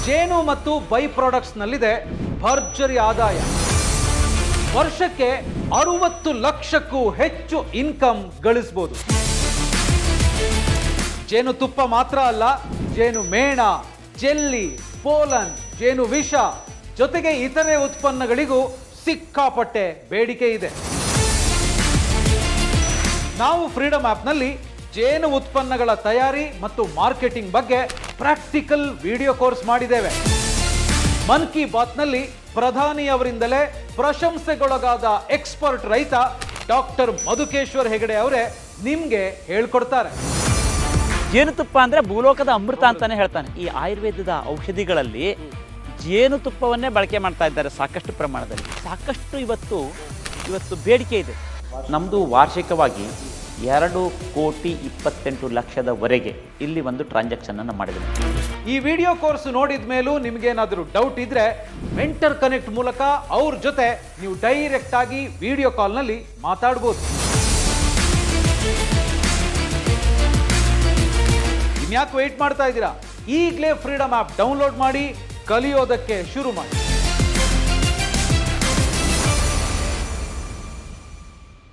ಜೇನು ಮತ್ತು ಬೈ ಪ್ರಾಡಕ್ಟ್ಸ್ನಲ್ಲಿದೆ ಭರ್ಜರಿ ಆದಾಯ. ವರ್ಷಕ್ಕೆ 60 ಲಕ್ಷಕ್ಕೂ ಹೆಚ್ಚು ಇನ್ಕಮ್ ಗಳಿಸಬಹುದು. ಜೇನುತುಪ್ಪ ಮಾತ್ರ ಅಲ್ಲ, ಜೇನು ಮೇಣ, ಜೆಲ್ಲಿ, ಪೋಲನ್, ಜೇನು ವಿಷ ಜೊತೆಗೆ ಇತರೆ ಉತ್ಪನ್ನಗಳಿಗೂ ಸಿಕ್ಕಾಪಟ್ಟೆ ಬೇಡಿಕೆ ಇದೆ. ನಾವು ಫ್ರೀಡಮ್ ಆ್ಯಪ್ನಲ್ಲಿ ಜೇನು ಉತ್ಪನ್ನಗಳ ತಯಾರಿ ಮತ್ತು ಮಾರ್ಕೆಟಿಂಗ್ ಬಗ್ಗೆ ಪ್ರಾಕ್ಟಿಕಲ್ ವಿಡಿಯೋ ಕೋರ್ಸ್ ಮಾಡಿದ್ದೇವೆ. ಮನ್ ಕಿ ಬಾತ್ನಲ್ಲಿ ಪ್ರಧಾನಿ ಅವರಿಂದಲೇ ಪ್ರಶಂಸೆಗೊಳಗಾದ ಎಕ್ಸ್ಪರ್ಟ್ ರೈತ ಡಾಕ್ಟರ್ ಮಧುಕೇಶ್ವರ್ ಹೆಗಡೆ ಅವರೇ ನಿಮ್ಗೆ ಹೇಳ್ಕೊಡ್ತಾರೆ. ಜೇನುತುಪ್ಪ ಅಂದರೆ ಭೂಲೋಕದ ಅಮೃತ ಅಂತಾನೆ ಹೇಳ್ತಾನೆ. ಈ ಆಯುರ್ವೇದದ ಔಷಧಿಗಳಲ್ಲಿ ಜೇನುತುಪ್ಪವನ್ನೇ ಬಳಕೆ ಮಾಡ್ತಾ ಇದ್ದಾರೆ ಸಾಕಷ್ಟು ಪ್ರಮಾಣದಲ್ಲಿ. ಸಾಕಷ್ಟು ಇವತ್ತು ಬೇಡಿಕೆ ಇದೆ. ನಮ್ಮದು ವಾರ್ಷಿಕವಾಗಿ 2,28,00,000ವರೆಗೆ ಇಲ್ಲಿ ಒಂದು ಟ್ರಾನ್ಸಾಕ್ಷನನ್ನು ಮಾಡಿದ್ದೀನಿ. ಈ ವಿಡಿಯೋ ಕೋರ್ಸ್ ನೋಡಿದ ಮೇಲೂ ನಿಮಗೇನಾದರೂ ಡೌಟ್ ಇದ್ರೆ ಮೆಂಟರ್ ಕನೆಕ್ಟ್ ಮೂಲಕ ಅವ್ರ ಜೊತೆ ನೀವು ಡೈರೆಕ್ಟ್ ಆಗಿ ವಿಡಿಯೋ ಕಾಲ್ನಲ್ಲಿ ಮಾತಾಡ್ಬೋದು. ಇನ್ಯಾಕೆ ವೆಯ್ಟ್ ಮಾಡ್ತಾ ಇದ್ದೀರಾ? ಈಗಲೇ ಫ್ರೀಡಮ್ ಆ್ಯಪ್ ಡೌನ್ಲೋಡ್ ಮಾಡಿ ಕಲಿಯೋದಕ್ಕೆ ಶುರು ಮಾಡಿ.